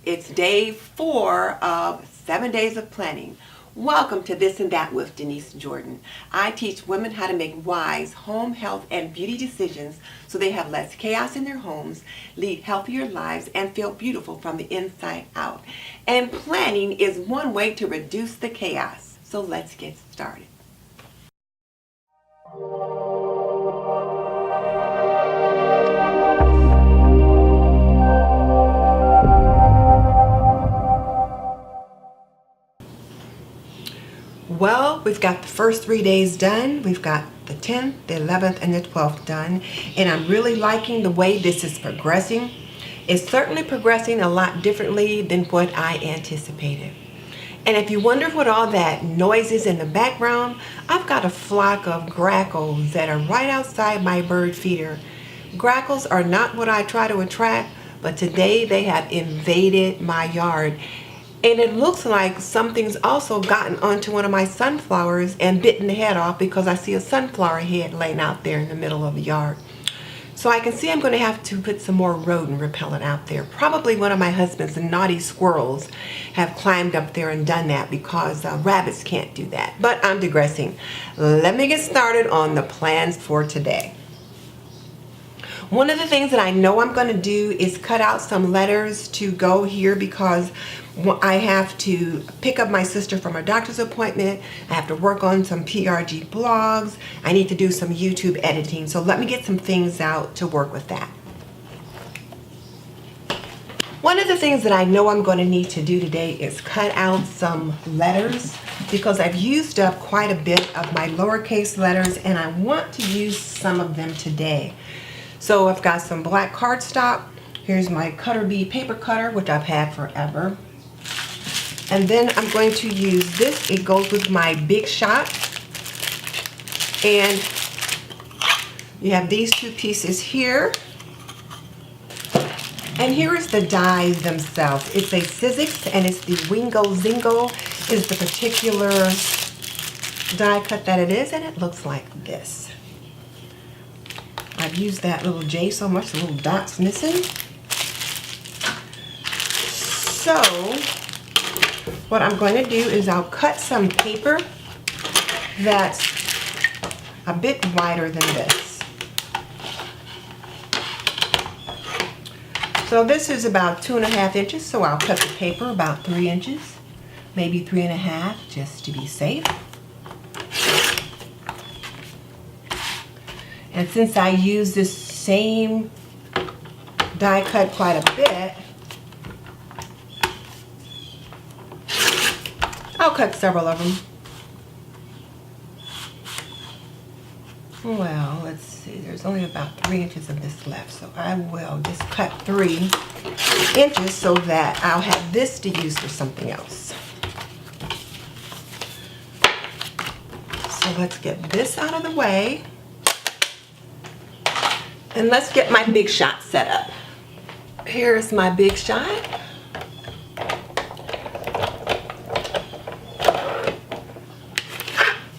It's day 4 of 7 days of planning. Welcome to This and That with Denise Jordan. I teach women how to make wise home, health, and beauty decisions so they have less chaos in their homes, lead healthier lives, and feel beautiful from the inside out. And planning is one way to reduce the chaos. So let's get started. Well, we've got the first 3 days done. We've got the 10th, the 11th, and the 12th done. And I'm really liking the way this is progressing. It's certainly progressing a lot differently than what I anticipated. And if you wonder what all that noise is in the background, I've got a flock of grackles that are right outside my bird feeder. Grackles are not what I try to attract, but today they have invaded my yard. And it looks like something's also gotten onto one of my sunflowers and bitten the head off, because I see a sunflower head laying out there in the middle of the yard. So I can see I'm going to have to put some more rodent repellent out there. Probably one of my husband's naughty squirrels have climbed up there and done that, because rabbits can't do that. But I'm digressing. Let me get started on the plans for today. One of the things that I know I'm going to do is cut out some letters to go here, because I have to pick up my sister from her doctor's appointment. I have to work on some PRG blogs. I need to do some YouTube editing. So let me get some things out to work with that. One of the things that I know I'm going to need to do today is cut out some letters, because I've used up quite a bit of my lowercase letters and I want to use some of them today. So I've got some black cardstock. Here's my Cutter Bee paper cutter, which I've had forever. And then I'm going to use this. It goes with my Big Shot. And you have these two pieces here. And here is the dies themselves. It's a Sizzix, and it's the Wingo Zingo is the particular die cut that it is, and it looks like this. I've used that little J so much, the little dot's missing. So what I'm going to do is I'll cut some paper that's a bit wider than this. So this is about 2.5 inches, so I'll cut the paper about 3 inches, maybe 3.5, just to be safe. And since I use this same die cut quite a bit, I'll cut several of them. Well, let's see, there's only about 3 inches of this left, so I will just cut 3 inches so that I'll have this to use for something else. So let's get this out of the way. And let's get my Big Shot set up. Here's my Big Shot.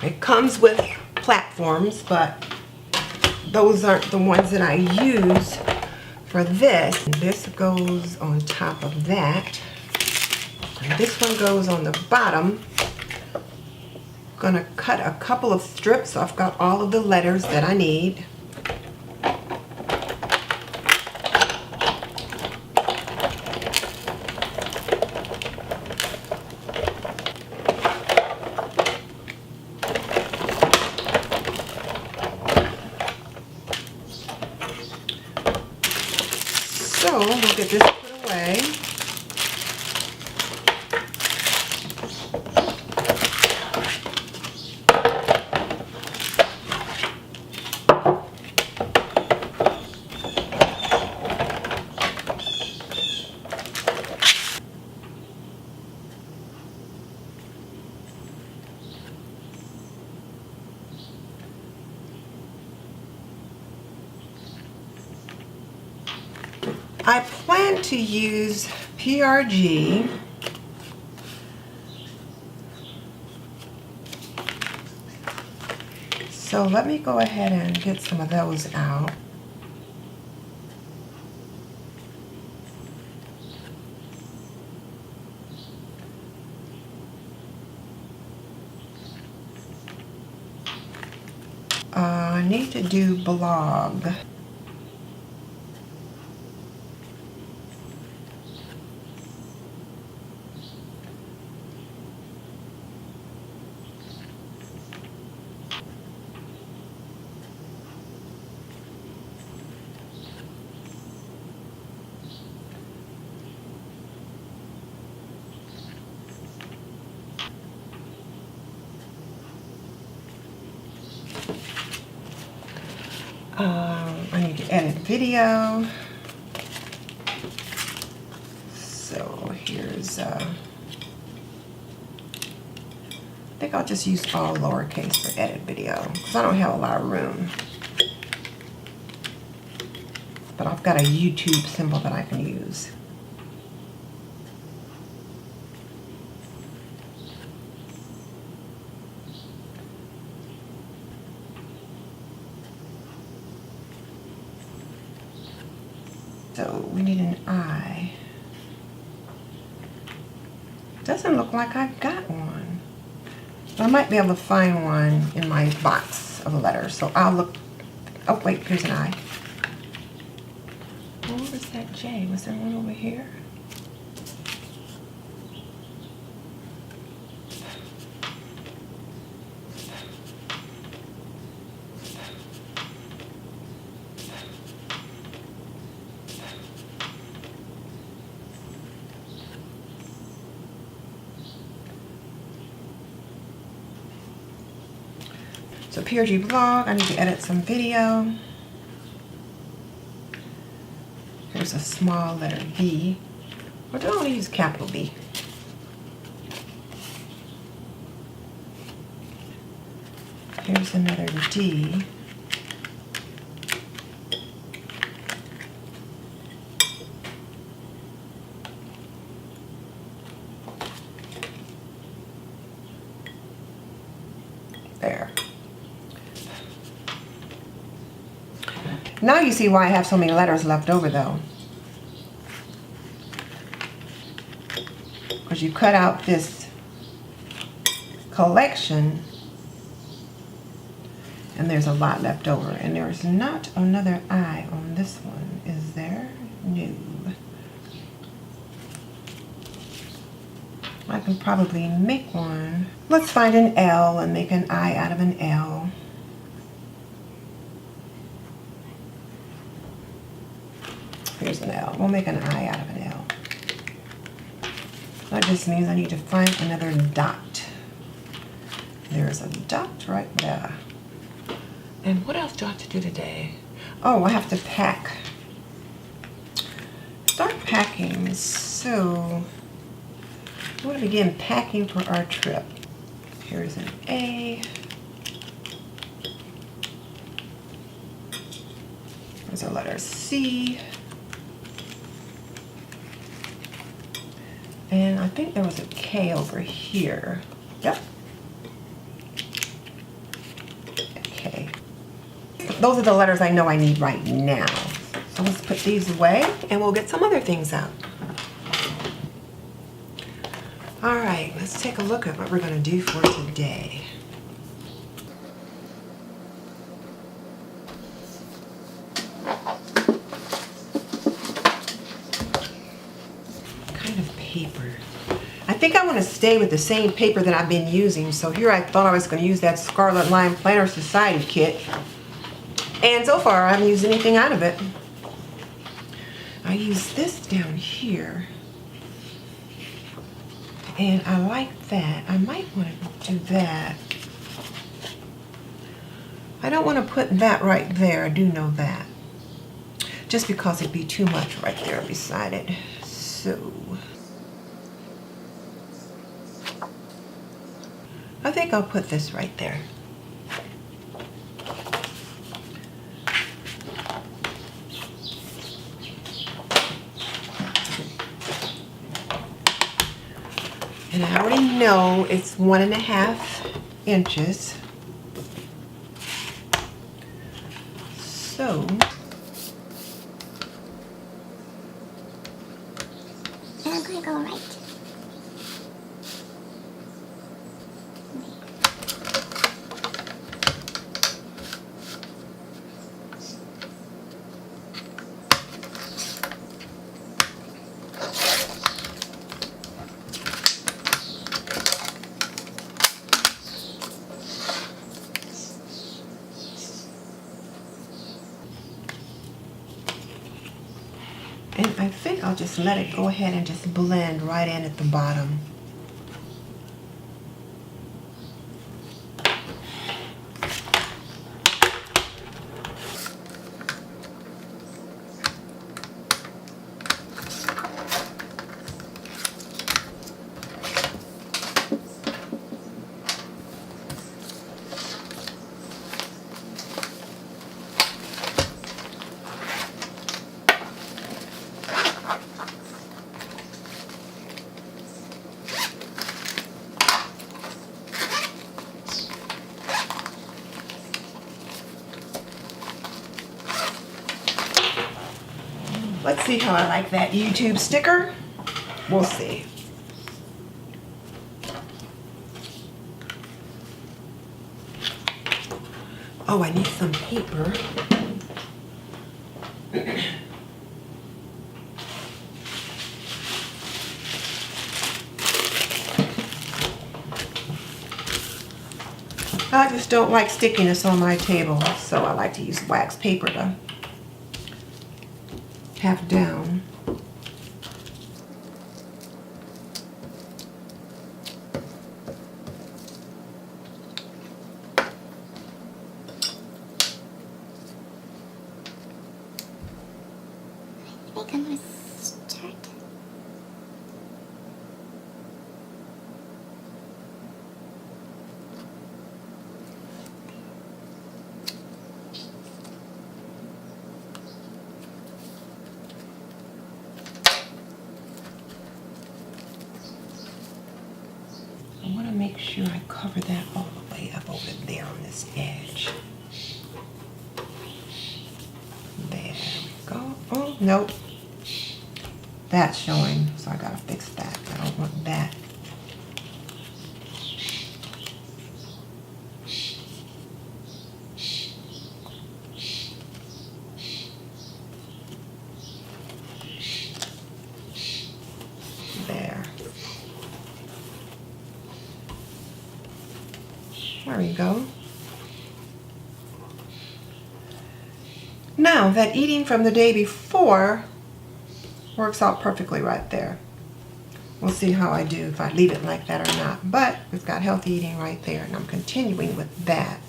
It comes with platforms, but those aren't the ones that I use for this. This goes on top of that. And this one goes on the bottom. I'm gonna cut a couple of strips so I've got all of the letters that I need. So we'll get this put away. I plan to use PRG So let me go ahead and get some of those out. need to do blog. I need to edit video. So here's, I think I'll just use all lowercase for edit video because I don't have a lot of room. But I've got a YouTube symbol that I can use. So we need an I. Doesn't look like I've got one. But I might be able to find one in my box of letters. So I'll look. Oh wait, here's an I. Oh, what was that J? Was there one over here? So PRG Blog, I need to edit some video. Here's a small letter B. Or do I want to use capital B? Here's another D. There. Now you see why I have so many letters left over though. Because you cut out this collection and there's a lot left over. And there's not another I on this one, is there? No. I can probably make one. Let's find an L and make an I out of an L. Here's an L. We'll make an I out of an L. That just means I need to find another dot. There's a dot right there. And what else do I have to do today? Oh, I have to pack. Start packing. So, I want to begin packing for our trip. Here's an A. There's a letter C. And I think there was a K over here. Yep. Okay. Those are the letters I know I need right now. So let's put these away and we'll get some other things out. All right, let's take a look at what we're going to do for today. Paper. I think I want to stay with the same paper that I've been using. So here I thought I was going to use that Scarlet Line Planner Society kit. And so far I haven't used anything out of it. I use this down here. And I like that. I might want to do that. I don't want to put that right there. I do know that. Just because it'd be too much right there beside it. So I think I'll put this right there. And I already know it's 1.5 inches. So I'm gonna go right. And I think I'll just let it go ahead and just blend right in at the bottom. Let's see how I like that YouTube sticker. We'll see. Oh, I need some paper. I just don't like stickiness on my table, so I like to use wax paper to have down. I think I'm gonna start. I want to make sure I cover that all the way up over there on this edge. There we go. Oh, nope. That's showing, so I gotta fix that. I don't want that. There. There we go. Now, that eating from the day before works out perfectly right there. We'll see how I do if I leave it like that or not. But we've got healthy eating right there, and I'm continuing with that.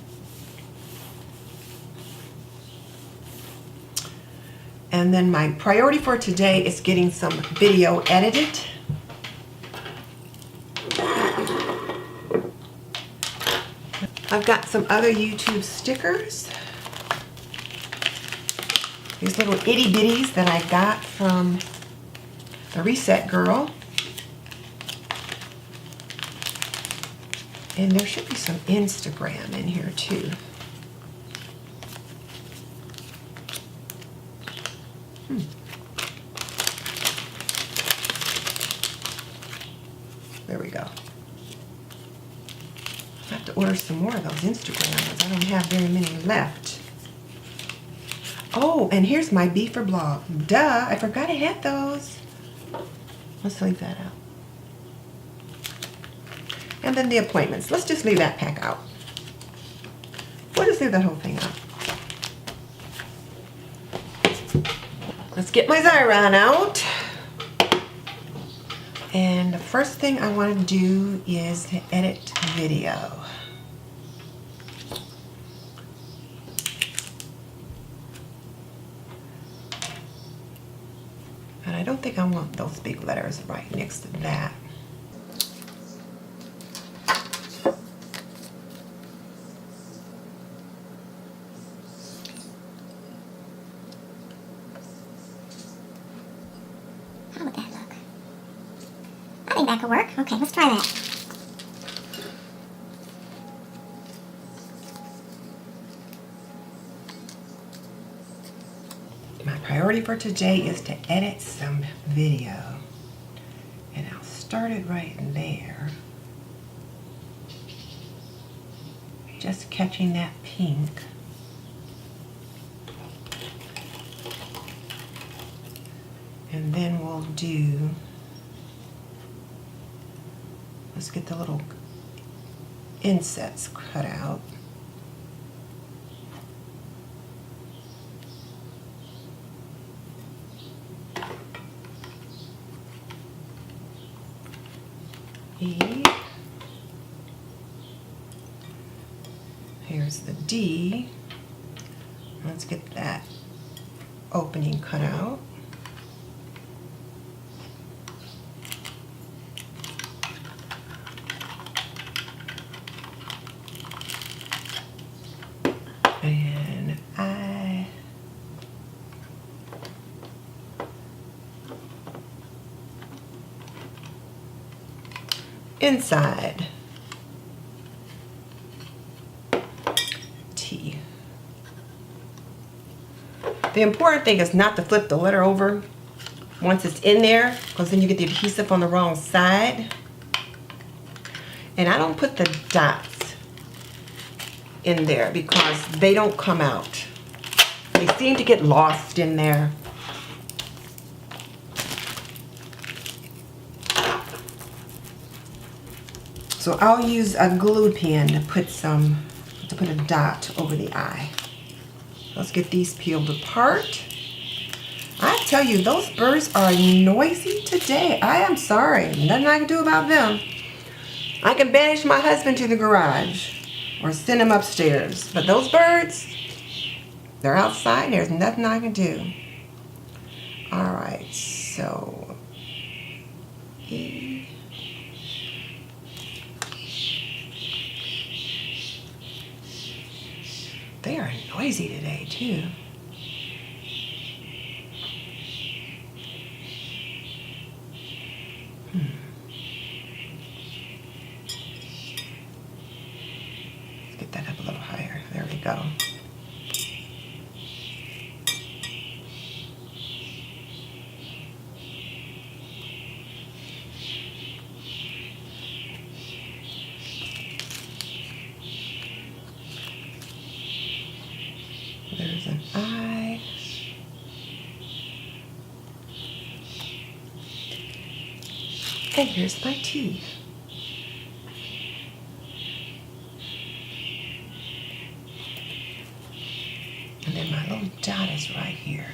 And then my priority for today is getting some video edited. I've got some other YouTube stickers. These little itty bitties that I got from the Reset Girl. And there should be some Instagram in here too. There we go. I have to order some more of those Instagrams. I don't have very many left. Oh, and here's my PRG Blog. Duh, I forgot I had those. Let's leave that out. And then the appointments. Let's just leave that pack out. We'll just leave that whole thing out. Let's get my Xyron out. And the first thing I want to do is to edit video. And I don't think I want those big letters right next to that. How would that look? I think that could work. Okay, let's try that. My priority for today is to edit some video. And I'll start it right there. Just catching that pink. And then we'll do, let's get the little insets cut out. E. Here's the D. Let's get that opening cut out. And I. Inside. T. The important thing is not to flip the letter over once it's in there, because then you get the adhesive on the wrong side. And I don't put the dots in there because they don't come out. They seem to get lost in there. So I'll use a glue pen to put a dot over the I. Let's get these peeled apart. I tell you, those birds are noisy today. I am sorry. Nothing I can do about them. I can banish my husband to the garage or send him upstairs. But those birds, they're outside. There's nothing I can do. All right, so E. They are noisy today, too. Let's get that up a little higher. There we go. There's an I. And here's my T. And then my little dot is right here.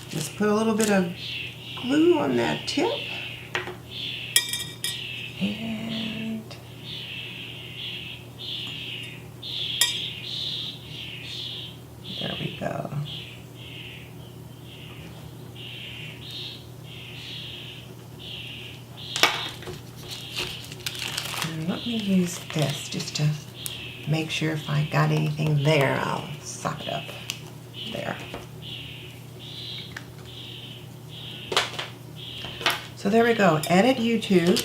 Just put a little bit of glue on that tip. And there we go. And let me use this just to make sure if I got anything there, I'll sock it up there. So there we go, edit YouTube.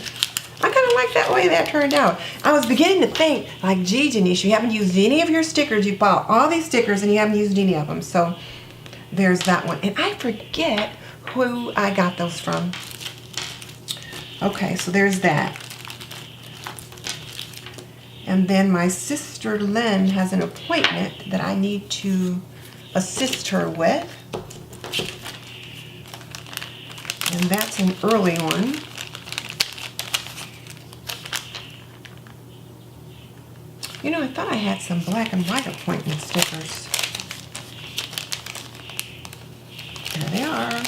I kind of like that way that turned out. I was beginning to think, like, gee, Denise, you haven't used any of your stickers. You bought all these stickers and you haven't used any of them. So there's that one. And I forget who I got those from. Okay, so there's that. And then my sister Lynn has an appointment that I need to assist her with. And that's an early one. You know, I thought I had some black and white appointment stickers. There they are.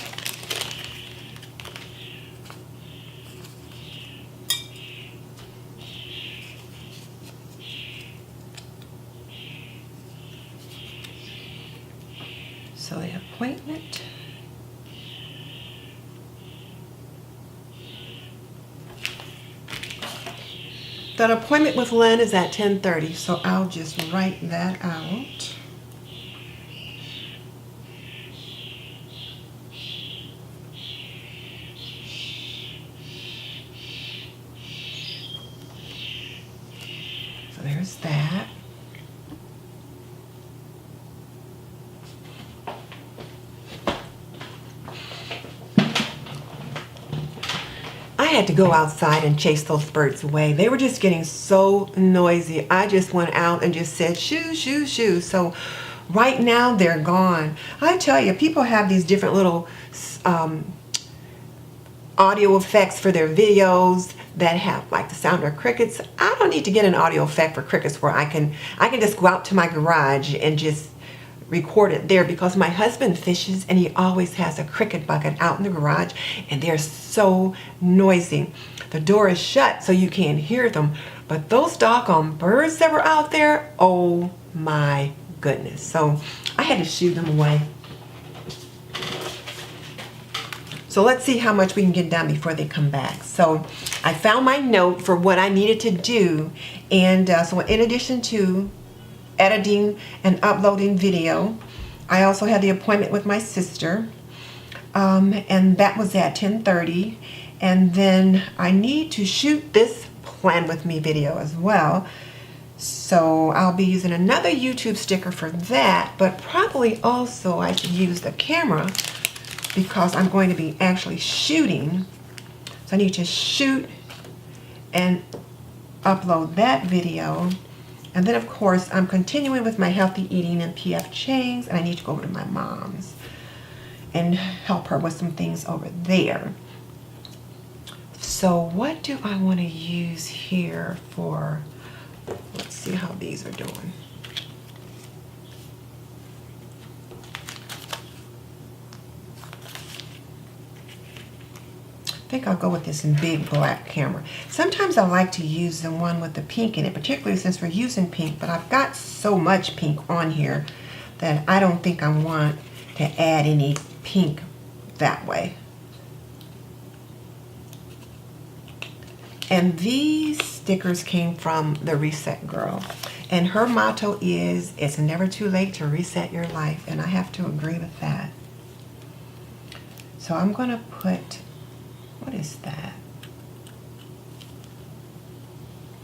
So the appointment. That appointment with Lynn is at 10:30, so I'll just write that out. So there's that. I had to go outside and chase those birds away. They were just getting so noisy. I just went out and just said, shoo, shoo, shoo. So Right now, they're gone. I tell you, people have these different little audio effects for their videos that have like the sound of crickets. I don't need to get an audio effect for crickets where I can just go out to my garage and just record it there, because my husband fishes and he always has a cricket bucket out in the garage and they're so noisy. The door is shut so you can't hear them, but those doggone birds that were out there, oh my goodness. So I had to shoo them away. So let's see how much we can get done before they come back. So I found my note for what I needed to do. And so in addition to editing and uploading video, I also had the appointment with my sister. And that was at 10:30. And then I need to shoot this Plan With Me video as well. So I'll be using another YouTube sticker for that, but probably also I should use the camera because I'm going to be actually shooting. So I need to shoot and upload that video. And then of course I'm continuing with my healthy eating and PF Chang's, and I need to go over to my mom's and help her with some things over there. So what do I want to use here for, let's see how these are doing. I think I'll go with this big black camera. Sometimes I like to use the one with the pink in it, particularly since we're using pink, but I've got so much pink on here that I don't think I want to add any pink that way. And these stickers came from the Reset Girl. And her motto is, it's never too late to reset your life. And I have to agree with that. So I'm going to put, what is that?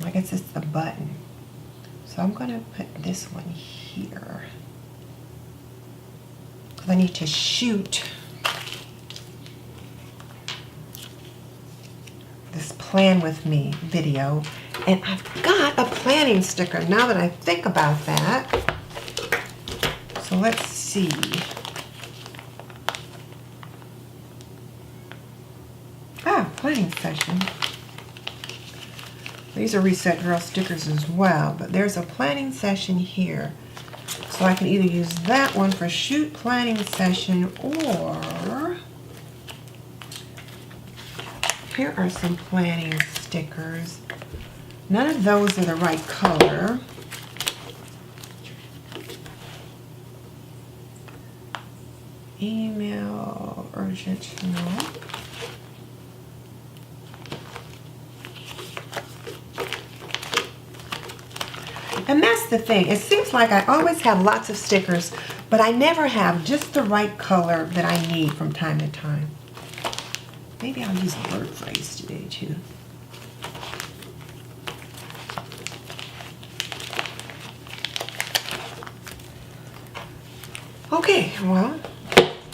I guess it's the button. So I'm going to put this one here. Because I need to shoot this Plan With Me video. And I've got a planning sticker now that I think about that. So let's see. Planning session. These are Reset Girl stickers as well, but there's a planning session here. So I can either use that one for shoot planning session, or here are some planning stickers. None of those are the right color. Email, urgent, no. And that's the thing. It seems like I always have lots of stickers, but I never have just the right color that I need from time to time. Maybe I'll use a word phrase today too. Okay, well,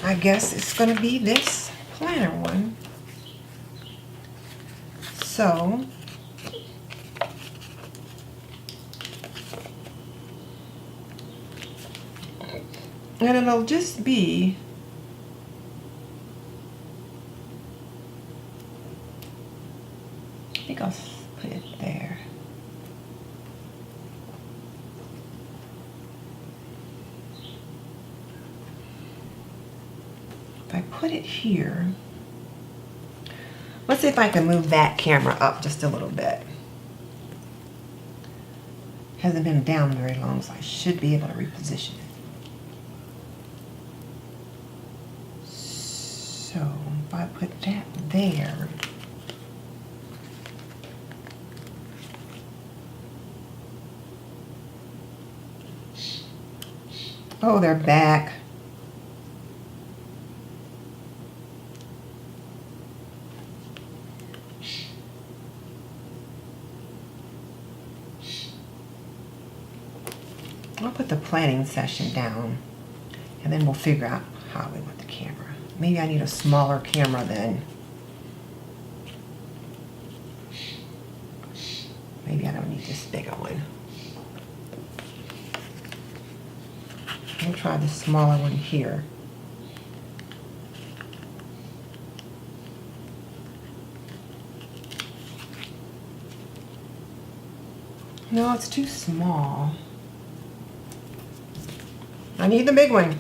I guess it's going to be this planner one. So and it'll just be I think I'll put it there. If I put it here, let's see if I can move that camera up just a little bit. Hasn't been down very long, so I should be able to reposition it. So if I put that there, oh, they're back. I'll put the planning session down, and then we'll figure out how we want the camera. Maybe I need a smaller camera then. Maybe I don't need this bigger one. I'll try the smaller one here. No, it's too small. I need the big one.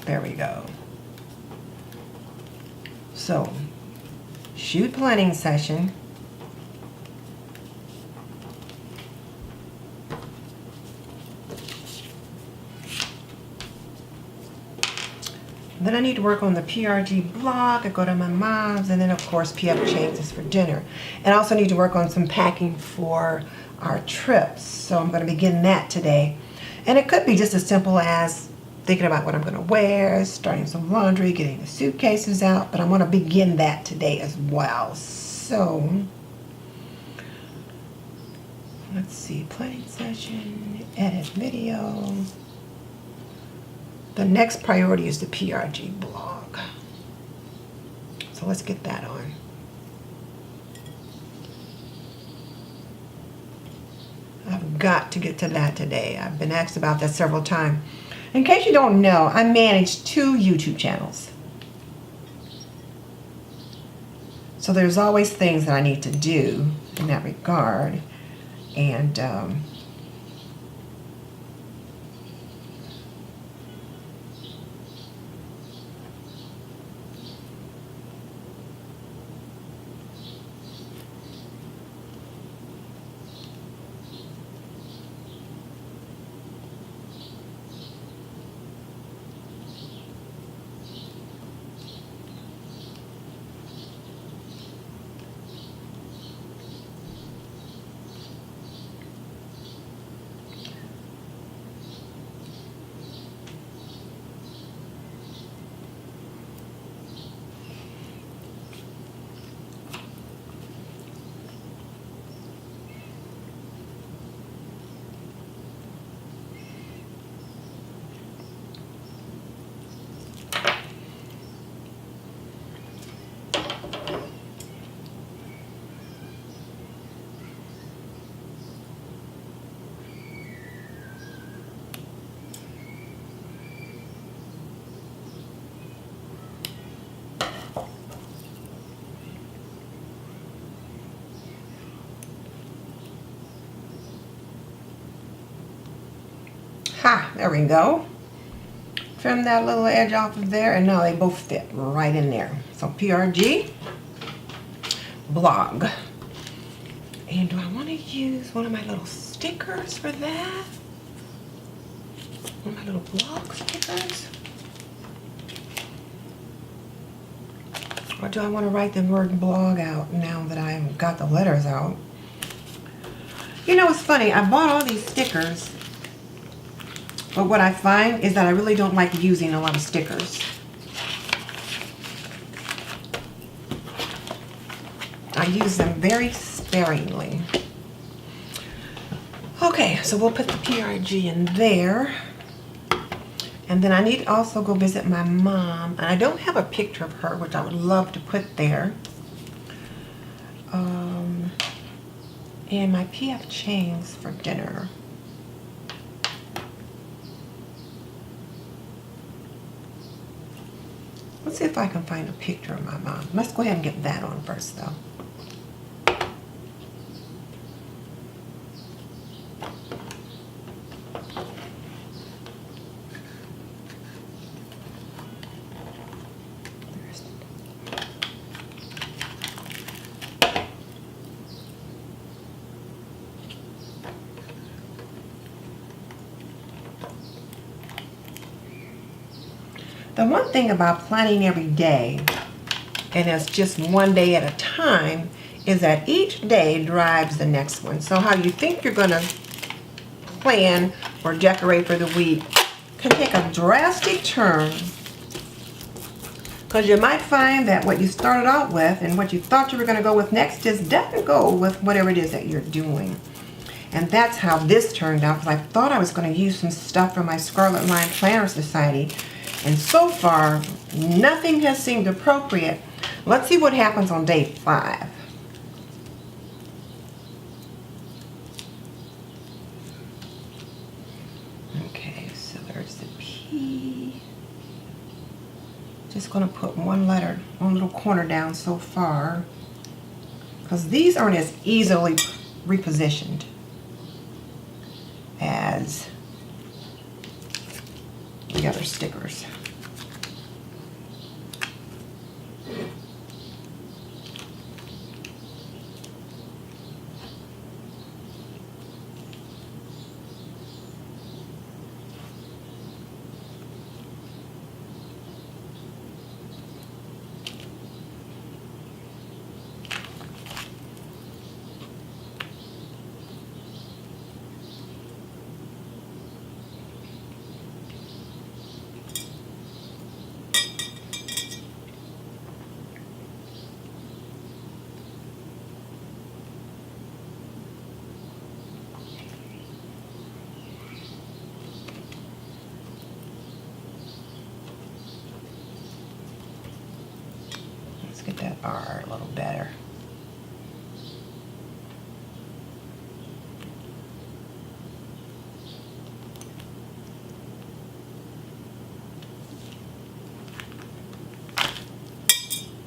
There we go. So, shoot planning session. Then I need to work on the PRG blog. I go to my mom's, and then of course PF changes for dinner. And I also need to work on some packing for our trips. So I'm going to begin that today. And it could be just as simple as thinking about what I'm going to wear, starting some laundry, getting the suitcases out, but I want to begin that today as well. So, let's see, planning session, edit video. The next priority is the PRG blog. So let's get that on. I've got to get to that today. I've been asked about that several times. In case you don't know, I manage 2 YouTube channels. So there's always things that I need to do in that regard. And there we go. Trim that little edge off of there, and now they both fit right in there. So PRG blog. And do I want to use one of my little stickers for that? One of my little blog stickers? Or do I want to write the word blog out now that I've got the letters out? You know, it's funny. I bought all these stickers, but what I find is that I really don't like using a lot of stickers. I use them very sparingly. Okay, so we'll put the PRG in there. And then I need to also go visit my mom. And I don't have a picture of her, which I would love to put there. And my PF chains for dinner. Let's see if I can find a picture of my mom. Let's go ahead and get that on first, though. The one thing about planning every day, and it's just one day at a time, is that each day drives the next one. So how you think you're gonna plan or decorate for the week can take a drastic turn, because you might find that what you started out with and what you thought you were gonna go with next just doesn't go with whatever it is that you're doing. And that's how this turned out, because I thought I was gonna use some stuff from my Scarlet Line Planner Society, and so far, nothing has seemed appropriate. Let's see what happens on day 5. Okay, so there's the P. Just gonna put one little corner down so far, because these aren't as easily repositioned as the other stickers. Get that R a little better.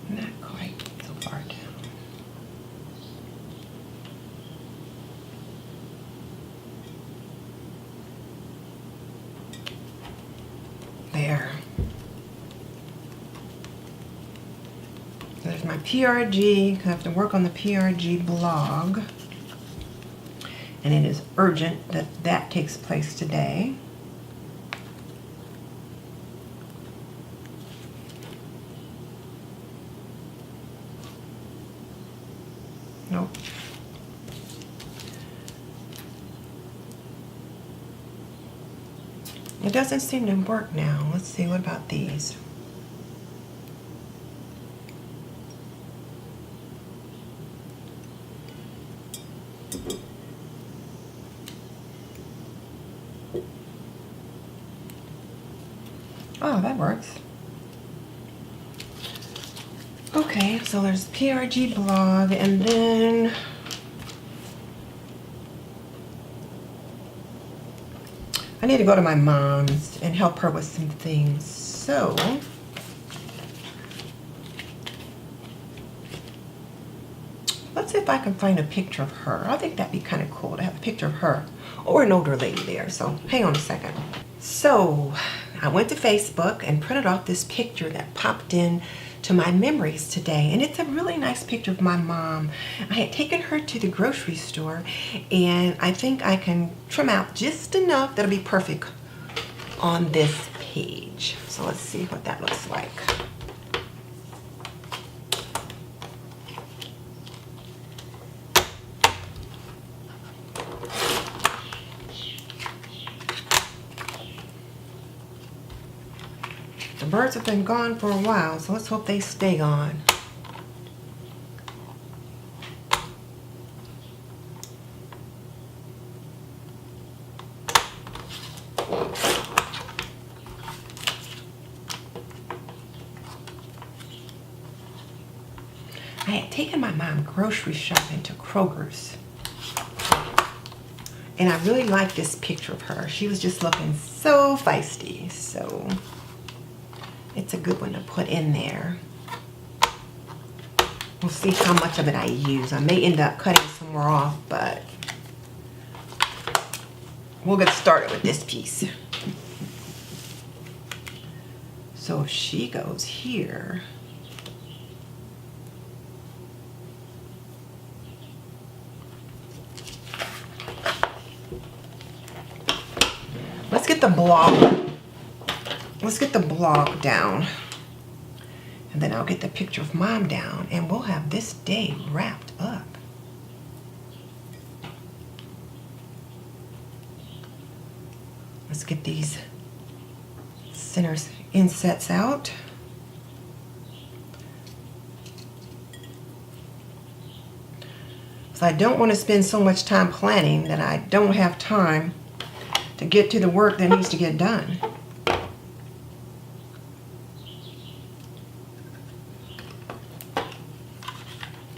Not quite so far down. There. There's my PRG. I have to work on the PRG blog, and it is urgent that that takes place today. Nope. It doesn't seem to work now. Let's see, what about these? Oh, that works. Okay, so there's PRG blog, and then I need to go to my mom's and help her with some things. So let's see if I can find a picture of her. I think that'd be kind of cool to have a picture of her or an older lady there. So hang on a second. So I went to Facebook and printed off this picture that popped in to my memories today, and it's a really nice picture of my mom. I had taken her to the grocery store, and I think I can trim out just enough that'll be perfect on this page. So let's see what that looks like. The birds have been gone for a while, so let's hope they stay gone. I had taken my mom grocery shopping to Kroger's, and I really liked this picture of her. She was just looking so feisty, so it's a good one to put in there. We'll see how much of it I use. I may end up cutting some more off, but we'll get started with this piece. So if she goes here, let's get the blog. let's get the blog down. And then I'll get the picture of Mom down, and we'll have this day wrapped up. Let's get these center insets out. So I don't want to spend so much time planning that I don't have time to get to the work that needs to get done.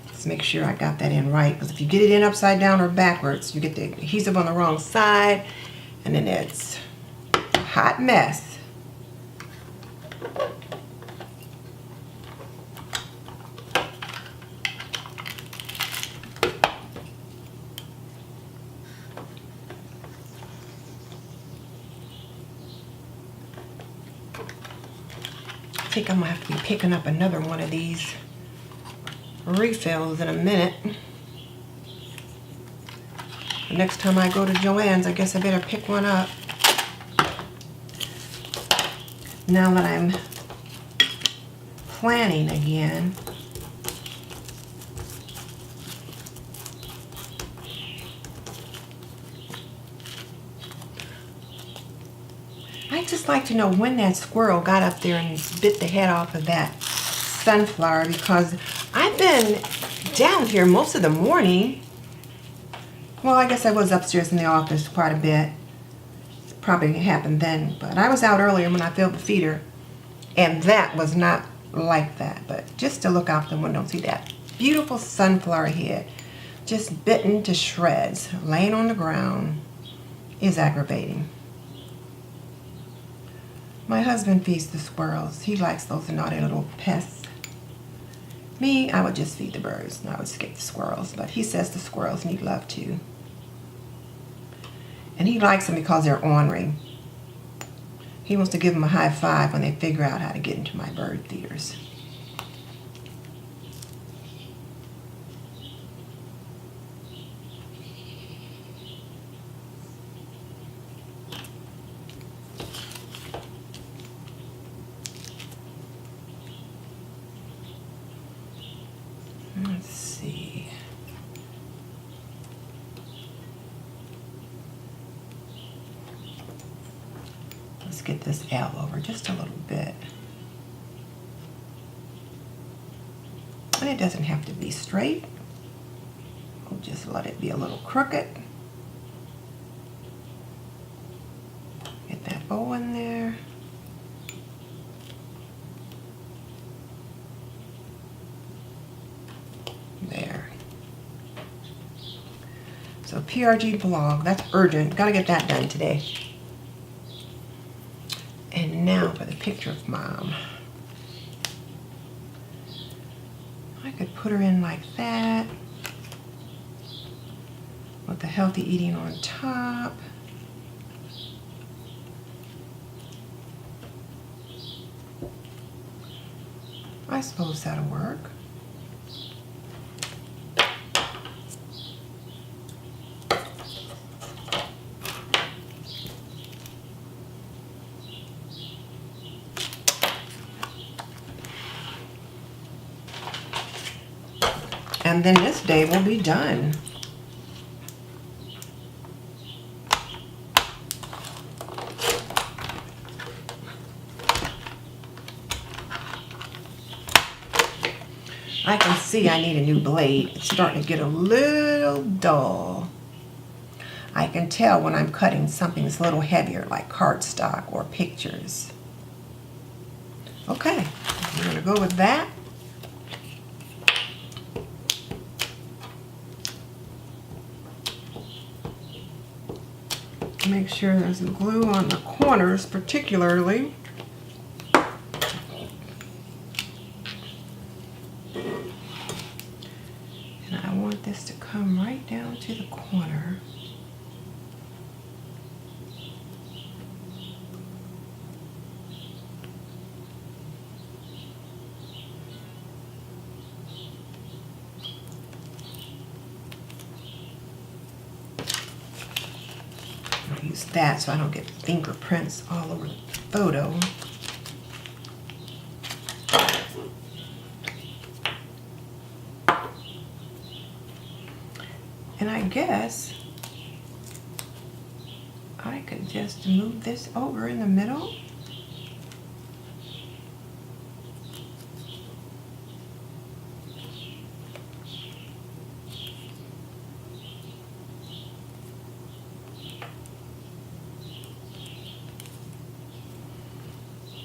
Let's make sure I got that in right, because if you get it in upside down or backwards, you get the adhesive on the wrong side, and then it's a hot mess. I think I'm gonna have to be picking up another one of these refills in a minute. The next time I go to Joann's, I guess I better pick one up. Now that I'm planning again. I'd just like to know when that squirrel got up there and bit the head off of that sunflower, because I've been down here most of the morning. Well, I guess I was upstairs in the office quite a bit. It probably happened then, but I was out earlier when I filled the feeder, and that was not like that. But just to look out the window and see that beautiful sunflower head just bitten to shreds, laying on the ground, is aggravating. My husband feeds the squirrels. He likes those naughty little pests. Me, I would just feed the birds, and I would skip the squirrels. But he says the squirrels need love too. And he likes them because they're ornery. He wants to give them a high five when they figure out how to get into my bird feeders. Let's see. Let's get this L over just a little bit. And it doesn't have to be straight. We'll just let it be a little crooked. Get that O in there. There. So PRG Blog, that's urgent. Gotta get that done today. And now for the picture of Mom. I could put her in like that, with the healthy eating on top. I suppose that'll work. And then this day will be done. I can see I need a new blade. It's starting to get a little dull. I can tell when I'm cutting something that's a little heavier, like cardstock or pictures. Okay, we're gonna go with that. Make sure there's glue on the corners particularly. And I want this to come right down to the corner. Use that so I don't get fingerprints all over the photo. guess I could just move this over in the middle.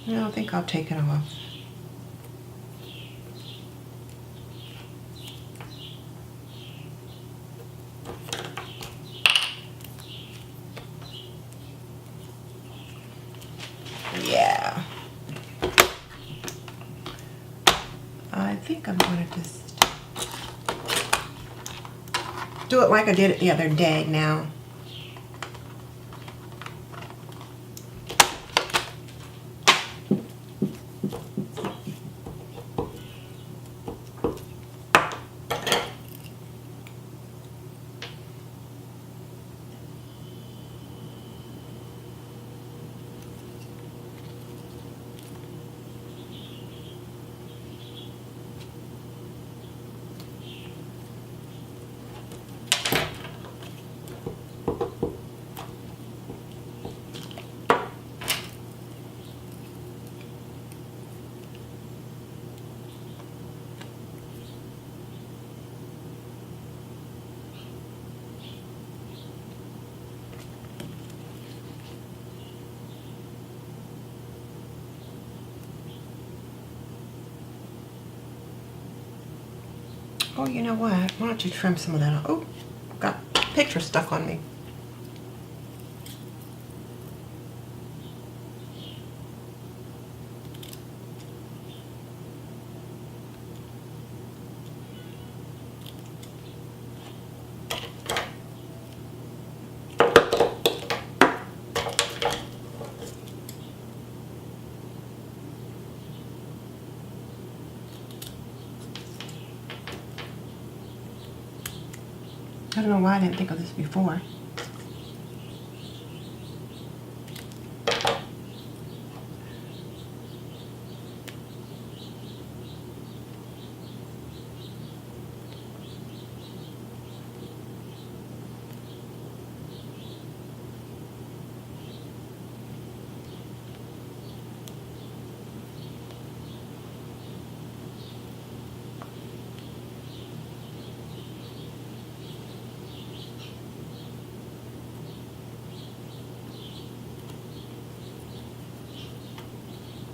No, I think I'll take it off. Yeah. I think I'm going to just do it like I did it the other day now. Oh, you know what? Why don't you trim some of that off? Oh, got picture stuck on me. I don't know why I didn't think of this before.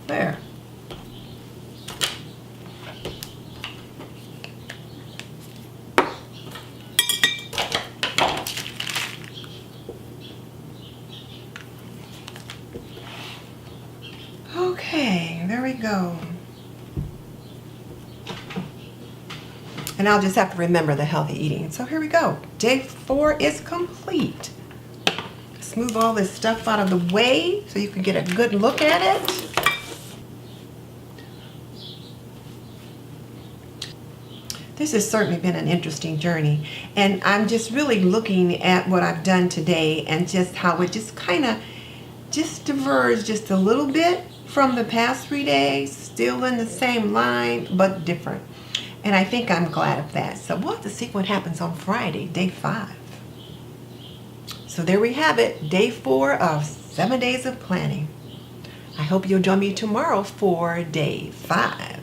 There. Okay, there we go. And I'll just have to remember the healthy eating. So here we go. Day 4 is complete. Let's move all this stuff out of the way so you can get a good look at it. This has certainly been an interesting journey, and I'm just really looking at what I've done today and just how it just kind of just diverged just a little bit from the past 3 days, still in the same line, but different. And I think I'm glad of that. So we'll have to see what happens on Friday, day 5. So there we have it, day 4 of 7 days of planning. I hope you'll join me tomorrow for day 5.